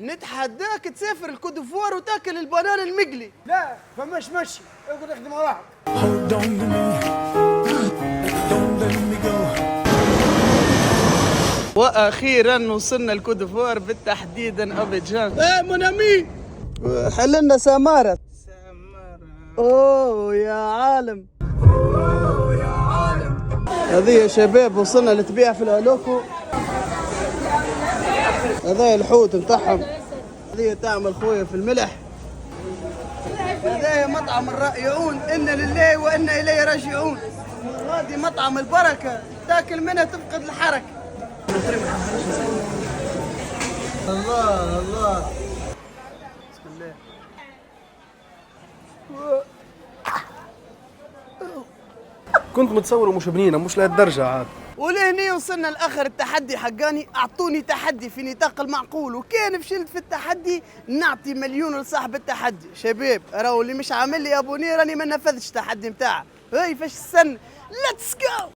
نتحداك تسافر الكوت ديفوار وتاكل البنان المقلي. لا فمش مشي، اقعد اخدم روحك. Hold on to me, don't let me go. واخيرا وصلنا الكوت ديفوار بالتحديد ابيجان. مونامي حللنا سمارة. اوه يا عالم، هذه يا شباب وصلنا لتبيع في الالوفو. هذا الحوت متاعهم، هذه تعمل خويا في الملح. هذا مطعم الرائعون، إنا لله وإنا إليه راجعون. هذه مطعم البركة، تاكل منها تفقد الحركة. الله الله، بسم الله. كنت متصور مش بنينه، مش لهالدرجه عاد. ولهني وصلنا لاخر التحدي حقاني. اعطوني تحدي في نطاق المعقول، وكان فشلت في التحدي نعطي مليون لصاحب التحدي. شباب راهو اللي مش عامل لي ابوني راني ما نفذتش التحدي نتاعه. هاي فاش السن، ليتس جو.